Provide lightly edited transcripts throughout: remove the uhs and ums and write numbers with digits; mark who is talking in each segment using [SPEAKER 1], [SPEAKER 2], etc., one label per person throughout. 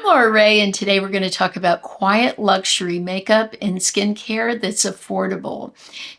[SPEAKER 1] Laura Ray, and today we're going to talk about quiet luxury makeup and skincare that's affordable.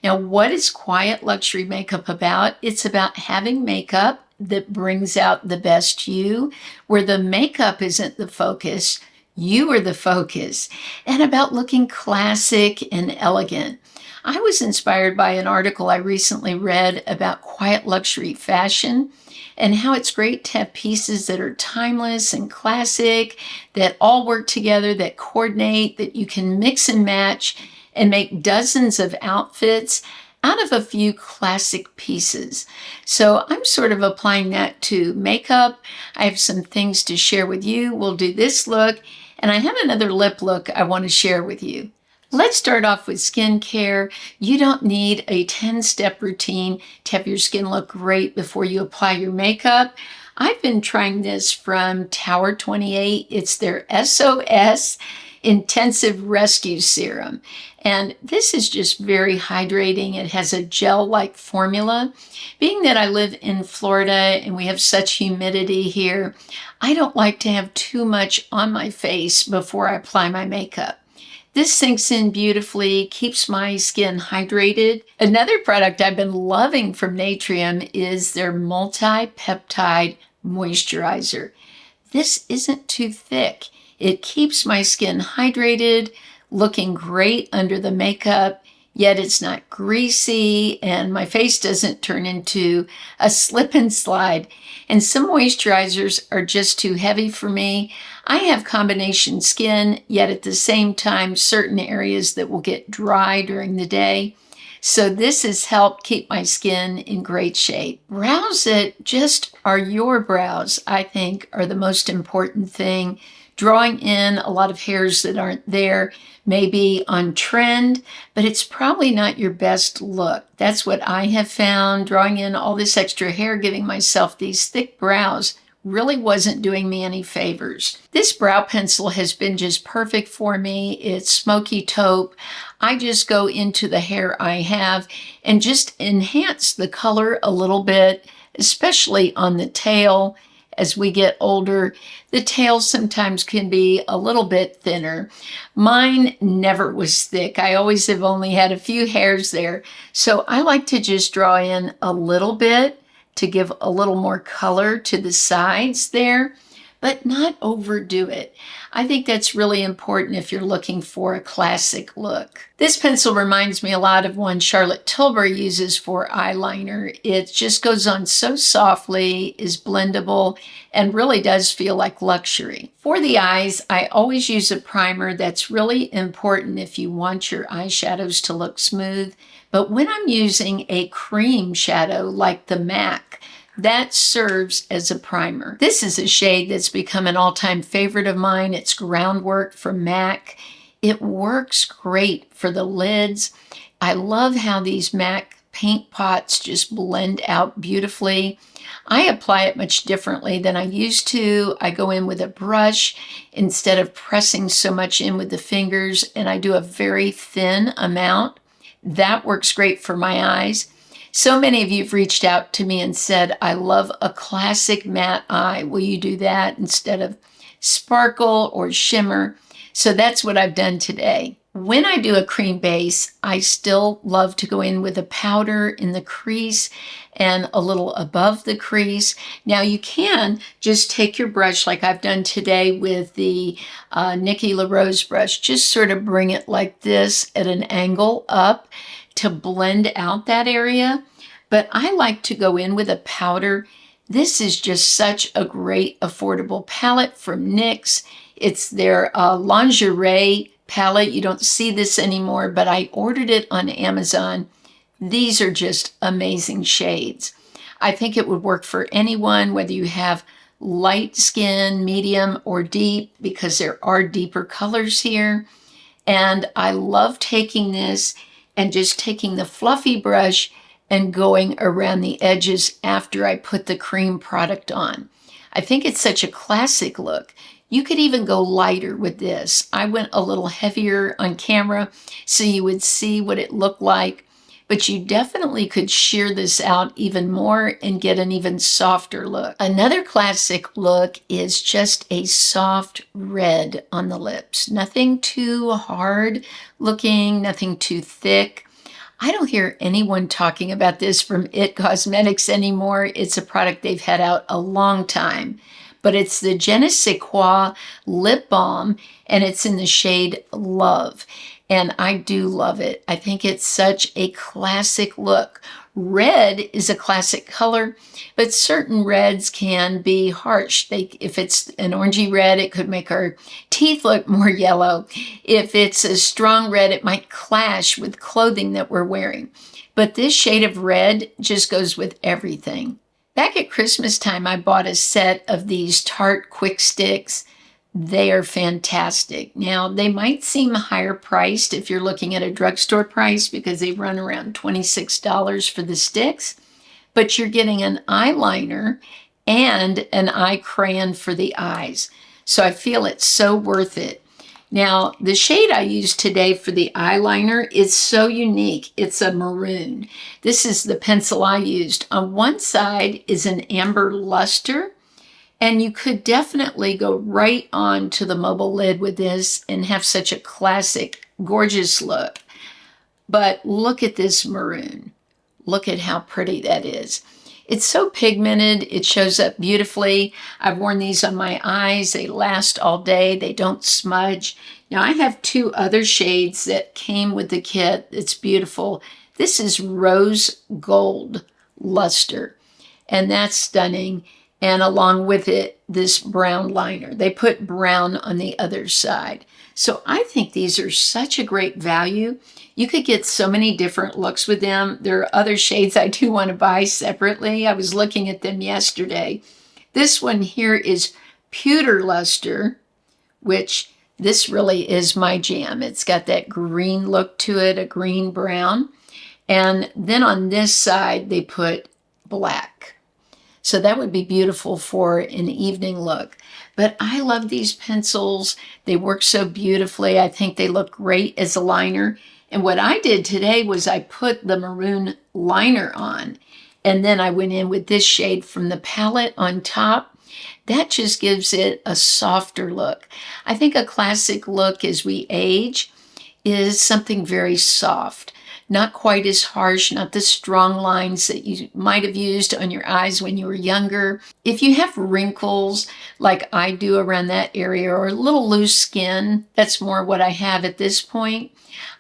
[SPEAKER 1] Now, what is quiet luxury makeup about? It's about having makeup that brings out the best you, where the makeup isn't the focus, you are the focus, and about looking classic and elegant. I was inspired by an article I recently read about quiet luxury fashion and how it's great to have pieces that are timeless and classic, that all work together, that coordinate, that you can mix and match and make dozens of outfits out of a few classic pieces. So I'm sort of applying that to makeup. I have some things to share with you. We'll do this look, and I have another lip look I want to share with you. Let's start off with skincare. You don't need a 10-step routine to have your skin look great before you apply your makeup. I've been trying this from Tower 28. It's their SOS Intensive Rescue Serum. And this is just very hydrating. It has a gel-like formula. Being that I live in Florida and we have such humidity here, I don't like to have too much on my face before I apply my makeup. This sinks in beautifully, keeps my skin hydrated. Another product I've been loving from Natrium is their multi-peptide moisturizer. This isn't too thick. It keeps my skin hydrated, looking great under the makeup, yet it's not greasy and my face doesn't turn into a slip and slide. And some moisturizers are just too heavy for me. I have combination skin, yet at the same time, certain areas that will get dry during the day. So this has helped keep my skin in great shape. Brows that just are your brows, I think, are the most important thing. Drawing in a lot of hairs that aren't there may be on trend, but it's probably not your best look. That's what I have found. Drawing in all this extra hair, giving myself these thick brows, really wasn't doing me any favors. This brow pencil has been just perfect for me. It's smoky taupe. I just go into the hair I have and just enhance the color a little bit, especially on the tail. As we get older, the tail sometimes can be a little bit thinner. Mine never was thick. I always have only had a few hairs there. So I like to just draw in a little bit to give a little more color to the sides there, but not overdo it. I think that's really important if you're looking for a classic look. This pencil reminds me a lot of one Charlotte Tilbury uses for eyeliner. It just goes on so softly, is blendable, and really does feel like luxury. For the eyes, I always use a primer. That's really important if you want your eyeshadows to look smooth. But when I'm using a cream shadow like the MAC, that serves as a primer. This is a shade that's become an all-time favorite of mine. It's Groundwork from MAC. It works great for the lids. I love how these MAC paint pots just blend out beautifully. I apply it much differently than I used to. I go in with a brush instead of pressing so much in with the fingers, and I do a very thin amount. That works great for my eyes. So many of you have reached out to me and said, I love a classic matte eye. Will you do that instead of sparkle or shimmer? So that's what I've done today. When I do a cream base, I still love to go in with a powder in the crease and a little above the crease. Now you can just take your brush like I've done today with the Nikki LaRose brush, just sort of bring it like this at an angle up to blend out that area. But I like to go in with a powder. This is just such a great affordable palette from NYX. It's their lingerie palette. You don't see this anymore, but I ordered it on Amazon. These are just amazing shades. I think it would work for anyone, whether you have light skin, medium, or deep, because there are deeper colors here. And I love taking this and just taking the fluffy brush and going around the edges after I put the cream product on. I think it's such a classic look. You could even go lighter with this. I went a little heavier on camera so you would see what it looked like. but you definitely could sheer this out even more and get an even softer look. Another classic look is just a soft red on the lips. Nothing too hard looking, nothing too thick. I don't hear anyone talking about this from IT Cosmetics anymore. It's a product they've had out a long time. But it's the Je ne sais quoi lip balm, and it's in the shade Love. And I do love it. I think it's such a classic look. Red is a classic color, but certain reds can be harsh. If it's an orangey red, it could make our teeth look more yellow. If it's a strong red, it might clash with clothing that we're wearing. But this shade of red just goes with everything. Back at Christmas time, I bought a set of these Tarte Quick Sticks. They are fantastic. Now, they might seem higher priced if you're looking at a drugstore price because they run around $26 for the sticks, but you're getting an eyeliner and an eye crayon for the eyes. So I feel it's so worth it. Now, the shade I used today for the eyeliner is so unique. It's a maroon. This is the pencil I used. On one side is an amber luster, and you could definitely go right on to the mobile lid with this and have such a classic, gorgeous look. But look at this maroon. Look at how pretty that is. It's so pigmented. It shows up beautifully. I've worn these on my eyes. They last all day. They don't smudge. Now, I have two other shades that came with the kit. It's beautiful. This is Rose Gold Luster, and that's stunning. And along with it, this brown liner. They put brown on the other side. So I think these are such a great value. You could get so many different looks with them. There are other shades I do want to buy separately. I was looking at them yesterday. This one here is Pewter Luster, which this really is my jam. It's got that green look to it, a green brown. And then on this side, they put black. So that would be beautiful for an evening look. But I love these pencils. They work so beautifully. I think they look great as a liner. And what I did today was I put the maroon liner on, and then I went in with this shade from the palette on top. That just gives it a softer look. I think a classic look as we age is something very soft. Not quite as harsh, not the strong lines that you might have used on your eyes when you were younger. If you have wrinkles like I do around that area or a little loose skin, that's more what I have at this point.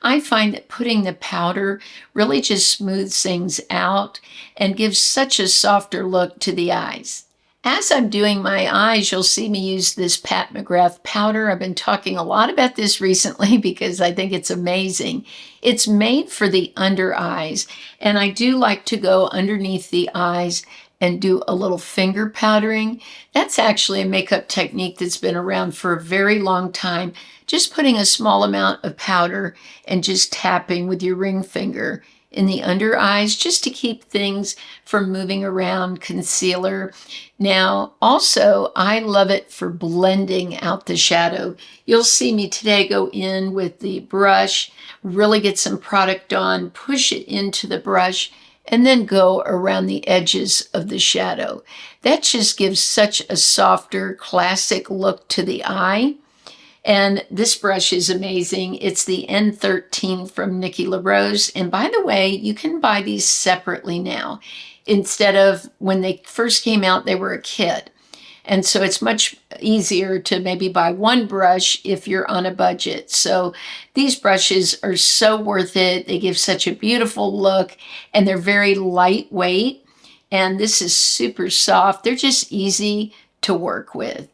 [SPEAKER 1] I find that putting the powder really just smooths things out and gives such a softer look to the eyes. As I'm doing my eyes, you'll see me use this Pat McGrath powder. I've been talking a lot about this recently because I think it's amazing. It's made for the under eyes, and I do like to go underneath the eyes and do a little finger powdering. That's actually a makeup technique that's been around for a very long time. Just putting a small amount of powder and just tapping with your ring finger in the under eyes just to keep things from moving around, concealer. Now, also, I love it for blending out the shadow. You'll see me today go in with the brush, really get some product on, push it into the brush, and then go around the edges of the shadow. That just gives such a softer, classic look to the eye. And this brush is amazing. It's the N13 from Nikki LaRose. And by the way, you can buy these separately now. Instead of when they first came out, they were a kit. And so it's much easier to maybe buy one brush if you're on a budget. So these brushes are so worth it. They give such a beautiful look, and they're very lightweight. And this is super soft. They're just easy to work with.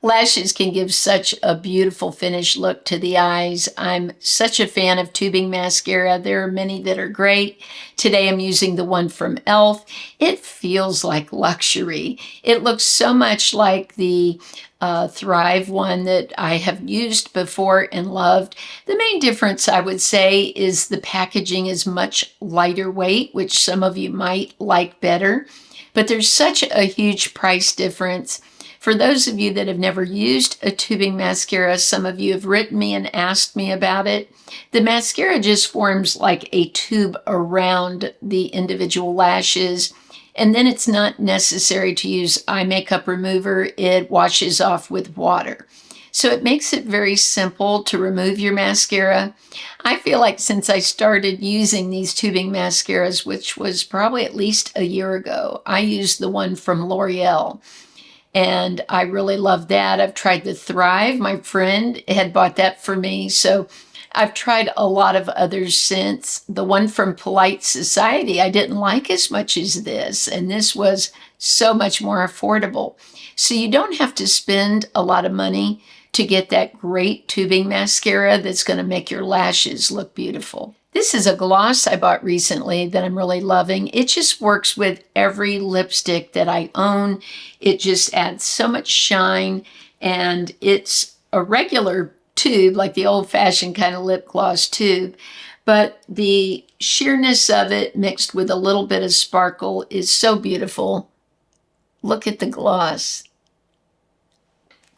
[SPEAKER 1] Lashes can give such a beautiful finished look to the eyes. I'm such a fan of tubing mascara. There are many that are great. Today I'm using the one from e.l.f. It feels like luxury. It looks so much like the Thrive one that I have used before and loved. The main difference, I would say, is the packaging is much lighter weight, which some of you might like better. But there's such a huge price difference For those of you that have never used a tubing mascara, some of you have written me and asked me about it. The mascara just forms like a tube around the individual lashes, and then it's not necessary to use eye makeup remover. It washes off with water. So it makes it very simple to remove your mascara. I feel like since I started using these tubing mascaras, which was probably at least a year ago, I used the one from L'Oreal, and I really love that. I've tried the Thrive. My friend had bought that for me, so I've tried a lot of others since. The one from Polite Society I didn't like as much as this, and this was so much more affordable. So you don't have to spend a lot of money to get that great tubing mascara that's going to make your lashes look beautiful. This is a gloss I bought recently that I'm really loving. It just works with every lipstick that I own. It just adds so much shine, and it's a regular tube, like the old-fashioned kind of lip gloss tube, but the sheerness of it mixed with a little bit of sparkle is so beautiful. Look at the gloss.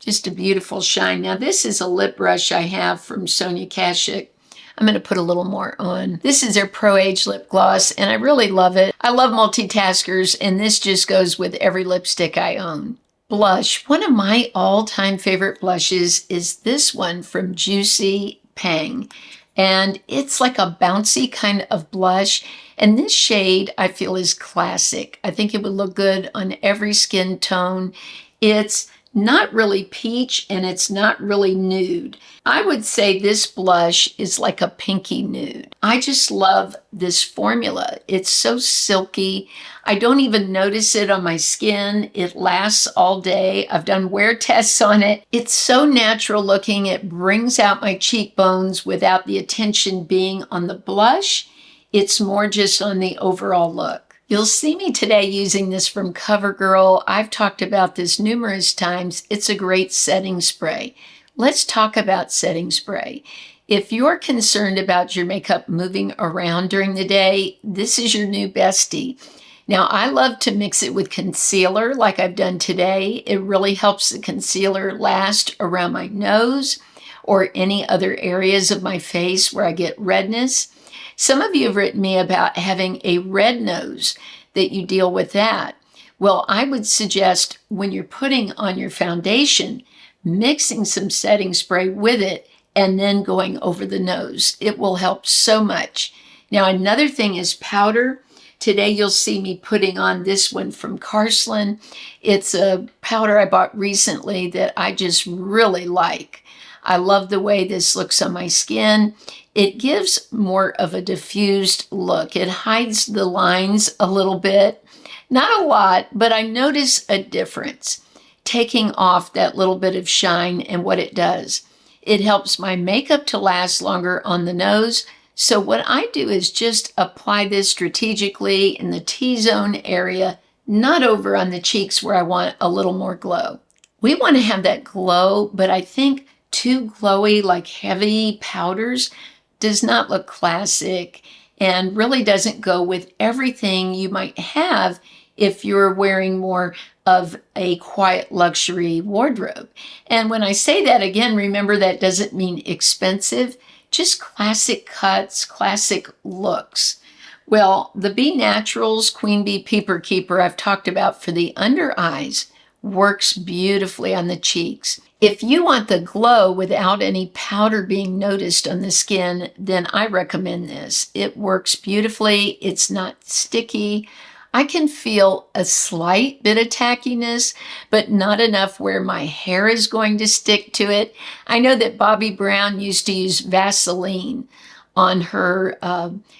[SPEAKER 1] Just a beautiful shine. Now this is a lip brush I have from Sonia Kashuk. I'm going to put a little more on. This is their Pro Age lip gloss, and I really love it. I love multitaskers, and this just goes with every lipstick I own. Blush. One of my all-time favorite blushes is this one from Juicy Pang, and it's like a bouncy kind of blush, and this shade I feel is classic. I think it would look good on every skin tone. It's not really peach, and it's not really nude. I would say this blush is like a pinky nude. I just love this formula. It's so silky. I don't even notice it on my skin. It lasts all day. I've done wear tests on it. It's so natural looking. It brings out my cheekbones without the attention being on the blush. It's more just on the overall look. You'll see me today using this from CoverGirl. I've talked about this numerous times. It's a great setting spray. Let's talk about setting spray. If you're concerned about your makeup moving around during the day, this is your new bestie. Now, I love to mix it with concealer like I've done today. It really helps the concealer last around my nose or any other areas of my face where I get redness. Some of you have written me about having a red nose, that you deal with that. Well, I would suggest when you're putting on your foundation, mixing some setting spray with it and then going over the nose. It will help so much. Now, another thing is powder. Today you'll see me putting on this one from Carslan. It's a powder I bought recently that I just really like. I love the way this looks on my skin. It gives more of a diffused look. It hides the lines a little bit. Not a lot, but I notice a difference. Taking off that little bit of shine and what it does. It helps my makeup to last longer on the nose. So what I do is just apply this strategically in the T-zone area, not over on the cheeks where I want a little more glow. We want to have that glow, but I think too glowy, like heavy powders, does not look classic and really doesn't go with everything you might have if you're wearing more of a quiet luxury wardrobe. And when I say that, again, remember that doesn't mean expensive, just classic cuts, classic looks. Well, the Be Naturals Queen Bee Peeper Keeper I've talked about for the under eyes works beautifully on the cheeks. If you want the glow without any powder being noticed on the skin, then I recommend this. It works beautifully. It's not sticky. I can feel a slight bit of tackiness, but not enough where my hair is going to stick to it. I know that Bobbi Brown used to use Vaseline on her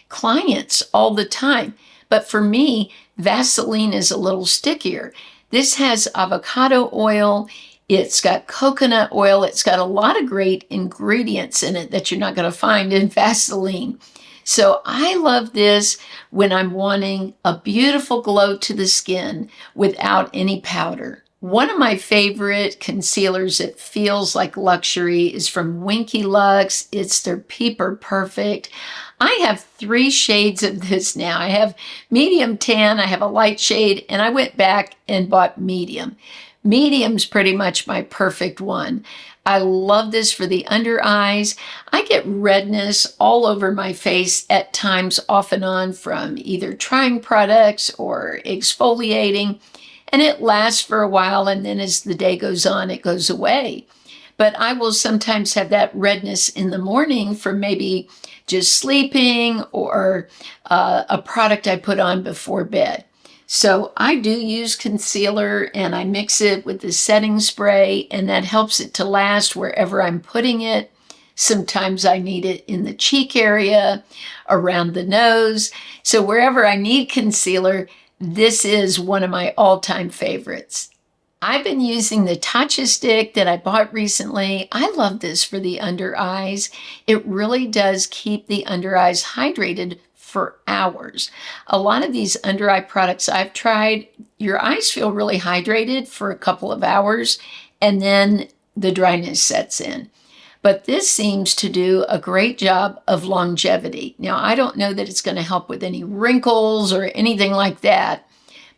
[SPEAKER 1] clients all the time, but for me, Vaseline is a little stickier. This has avocado oil. It's got coconut oil. It's got a lot of great ingredients in it that you're not going to find in Vaseline. So I love this when I'm wanting a beautiful glow to the skin without any powder. One of my favorite concealers that feels like luxury is from Winky Lux. It's their Peeper Perfect. I have 3 shades of this now. I have medium tan, I have a light shade, and I went back and bought medium. Medium's pretty much my perfect one. I love this for the under eyes. I get redness all over my face at times off and on from either trying products or exfoliating, and it lasts for a while, and then as the day goes on, it goes away. But I will sometimes have that redness in the morning from maybe just sleeping or a product I put on before bed. So I do use concealer and I mix it with the setting spray, and that helps it to last wherever I'm putting it. Sometimes I need it in the cheek area, around the nose. So wherever I need concealer, this is one of my all-time favorites. I've been using the Tatcha stick that I bought recently. I love this for the under eyes. It really does keep the under eyes hydrated for hours. A lot of these under eye products I've tried, your eyes feel really hydrated for a couple of hours, and then the dryness sets in. But this seems to do a great job of longevity. Now, I don't know that it's going to help with any wrinkles or anything like that,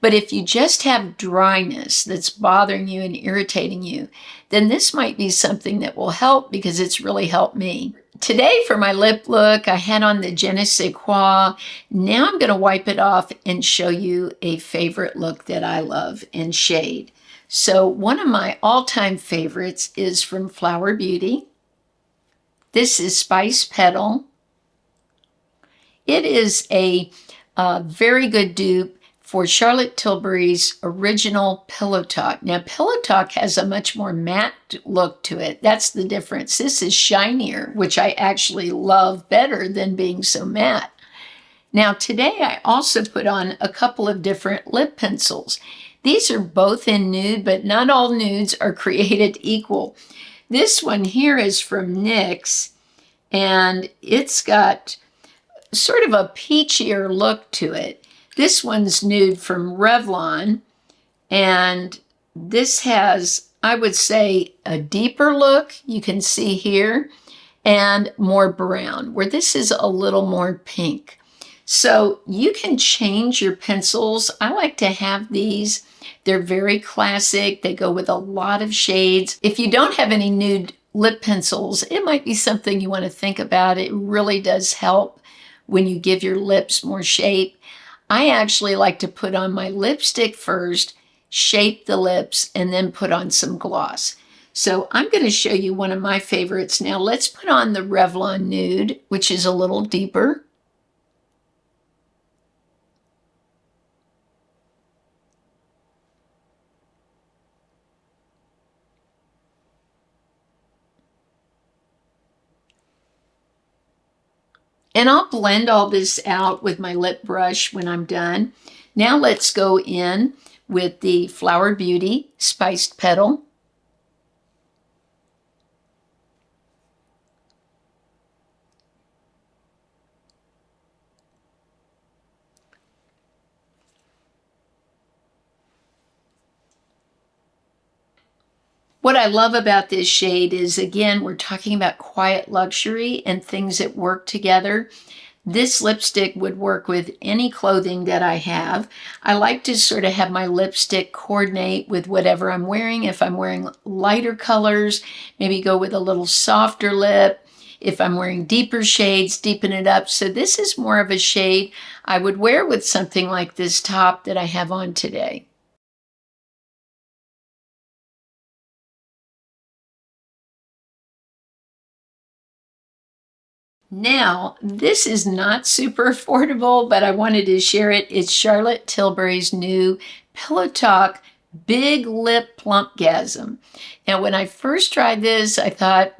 [SPEAKER 1] but if you just have dryness that's bothering you and irritating you, then this might be something that will help, because it's really helped me. Today for my lip look, I had on the Je ne sais quoi. Now I'm going to wipe it off and show you a favorite look that I love in shade. So one of my all-time favorites is from Flower Beauty. This is Spice Petal. It is a very good dupe for Charlotte Tilbury's original Pillow Talk. Now, Pillow Talk has a much more matte look to it. That's the difference. This is shinier, which I actually love better than being so matte. Now, today I also put on a couple of different lip pencils. These are both in nude, but not all nudes are created equal. This one here is from NYX, and it's got sort of a peachier look to it. This one's nude from Revlon, and this has, I would say, a deeper look, you can see here, and more brown, where this is a little more pink. So you can change your pencils. I like to have these. They're very classic. They go with a lot of shades. If you don't have any nude lip pencils, it might be something you want to think about. It really does help when you give your lips more shape. I actually like to put on my lipstick first, shape the lips, and then put on some gloss. So I'm going to show you one of my favorites. Now let's put on the Revlon Nude, which is a little deeper. And I'll blend all this out with my lip brush when I'm done. Now let's go in with the Flower Beauty Spiced Petal. What I love about this shade is, again, we're talking about quiet luxury and things that work together. This lipstick would work with any clothing that I have. I like to sort of have my lipstick coordinate with whatever I'm wearing. If I'm wearing lighter colors, maybe go with a little softer lip. If I'm wearing deeper shades, deepen it up. So this is more of a shade I would wear with something like this top that I have on today. Now, this is not super affordable, but I wanted to share it. It's Charlotte Tilbury's new Pillow Talk Big Lip Plumpgasm. Now, when I first tried this, I thought,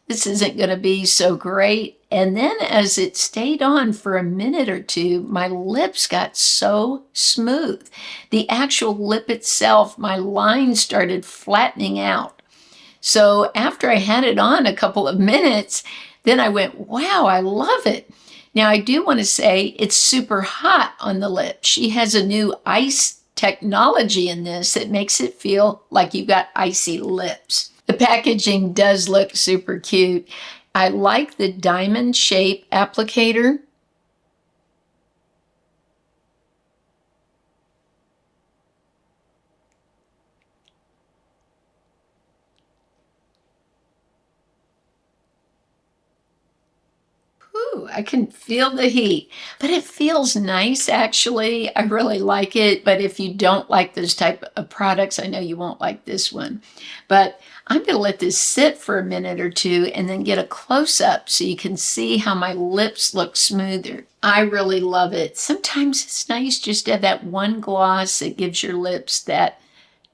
[SPEAKER 1] this isn't going to be so great. And then as it stayed on for a minute or two, my lips got so smooth. The actual lip itself, my lines started flattening out. So after I had it on a couple of minutes, then I went, wow, I love it. Now, I do want to say it's super hot on the lips. She has a new ice technology in this that makes it feel like you've got icy lips. The packaging does look super cute. I like the diamond shape applicator. Ooh, I can feel the heat, but it feels nice actually. I really like it, but if you don't like those type of products, I know you won't like this one. But I'm going to let this sit for a minute or two and then get a close up so you can see how my lips look smoother. I really love it. Sometimes it's nice just to have that one gloss that gives your lips that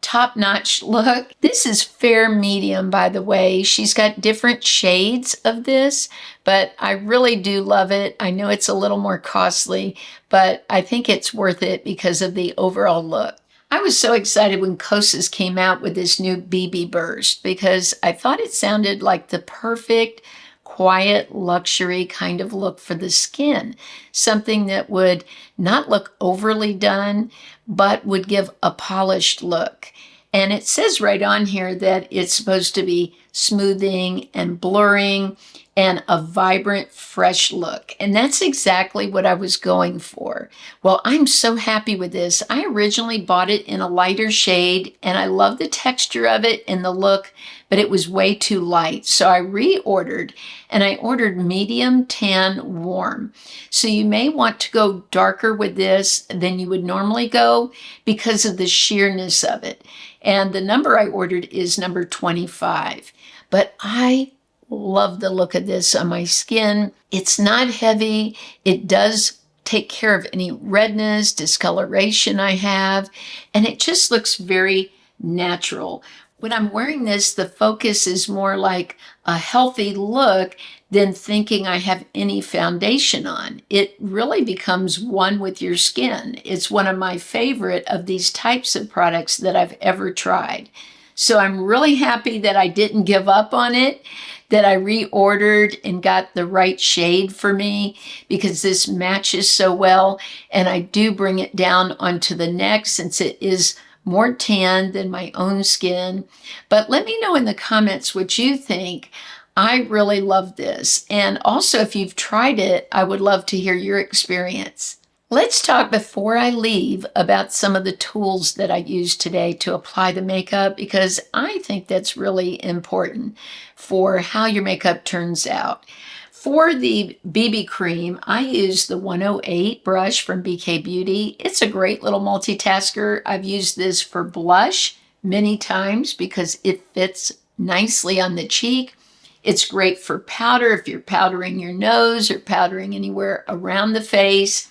[SPEAKER 1] top-notch look. This is fair medium, by the way. She's got different shades of this, but I really do love it. I know it's a little more costly, but I think it's worth it because of the overall look. I was so excited when Kosas came out with this new BB Burst because I thought it sounded like the perfect quiet luxury kind of look for the skin. Something that would not look overly done, but would give a polished look. And it says right on here that it's supposed to be smoothing and blurring and a vibrant, fresh look. And that's exactly what I was going for. Well, I'm so happy with this. I originally bought it in a lighter shade, and I love the texture of it and the look, but it was way too light. So I reordered, and I ordered medium tan warm. So you may want to go darker with this than you would normally go because of the sheerness of it. And the number I ordered is number 25. But I love the look of this on my skin. It's not heavy. It does take care of any redness, discoloration I have, and it just looks very natural. When I'm wearing this, the focus is more like a healthy look than thinking I have any foundation on. It really becomes one with your skin. It's one of my favorite of these types of products that I've ever tried. So I'm really happy that I didn't give up on it, that I reordered and got the right shade for me because this matches so well. And I do bring it down onto the neck since it is more tan than my own skin. But let me know in the comments what you think. I really love this. And also, if you've tried it, I would love to hear your experience. Let's talk before I leave about some of the tools that I used today to apply the makeup because I think that's really important for how your makeup turns out. For the BB cream, I use the 108 brush from BK Beauty. It's a great little multitasker. I've used this for blush many times because it fits nicely on the cheek. It's great for powder if you're powdering your nose or powdering anywhere around the face.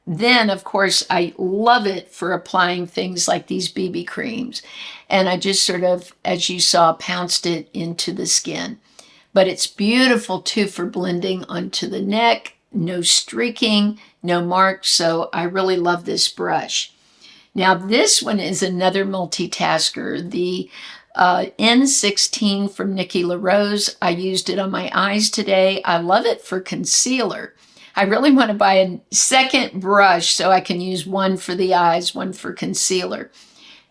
[SPEAKER 1] Then, of course, I love it for applying things like these BB creams. And I just sort of, as you saw, pounced it into the skin. But it's beautiful, too, for blending onto the neck. No streaking, no marks, so I really love this brush. Now, this one is another multitasker. The N16 from Nikki LaRose. I used it on my eyes today. I love it for concealer. I really want to buy a second brush so I can use one for the eyes, one for concealer.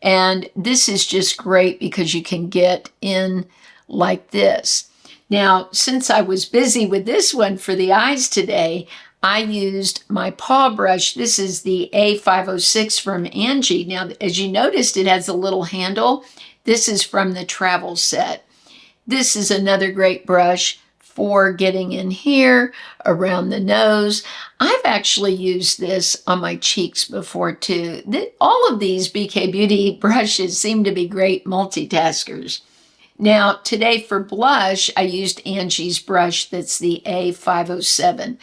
[SPEAKER 1] And this is just great because you can get in like this. Now, since I was busy with this one for the eyes today, I used my paw brush. This is the A506 from Angie. Now, as you noticed, it has a little handle. This is from the travel set. This is another great brush for getting in here, around the nose. I've actually used this on my cheeks before too. All of these BK Beauty brushes seem to be great multitaskers. Now, today for blush, I used Angie's brush that's the A507.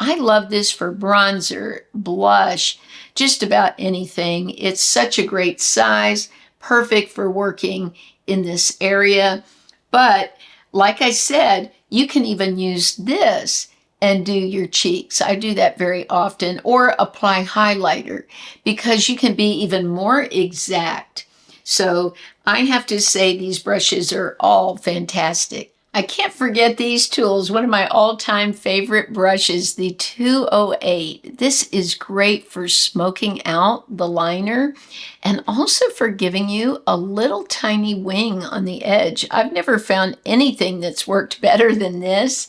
[SPEAKER 1] I love this for bronzer, blush, just about anything. It's such a great size, perfect for working in this area. But like I said, you can even use this and do your cheeks. I do that very often, or apply highlighter because you can be even more exact. So I have to say these brushes are all fantastic. I can't forget these tools. One of my all-time favorite brushes, the 208. This is great for smoking out the liner and also for giving you a little tiny wing on the edge. I've never found anything that's worked better than this.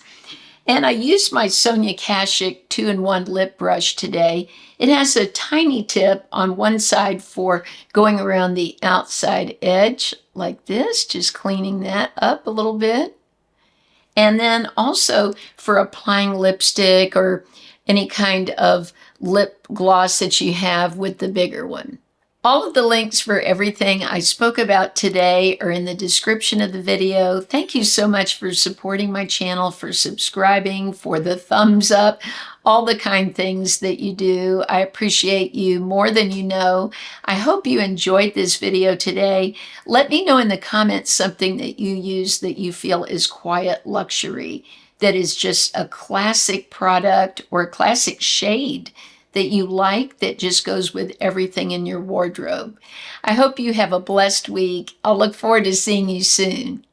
[SPEAKER 1] And I used my Sonia Kashuk 2-in-1 lip brush today. It has a tiny tip on one side for going around the outside edge like this, just cleaning that up a little bit. And then also for applying lipstick or any kind of lip gloss that you have with the bigger one. All of the links for everything I spoke about today are in the description of the video. Thank you so much for supporting my channel, for subscribing, for the thumbs up, all the kind things that you do. I appreciate you more than you know. I hope you enjoyed this video today. Let me know in the comments something that you use that you feel is quiet luxury, that is just a classic product or a classic shade that you like that just goes with everything in your wardrobe. I hope you have a blessed week. I'll look forward to seeing you soon.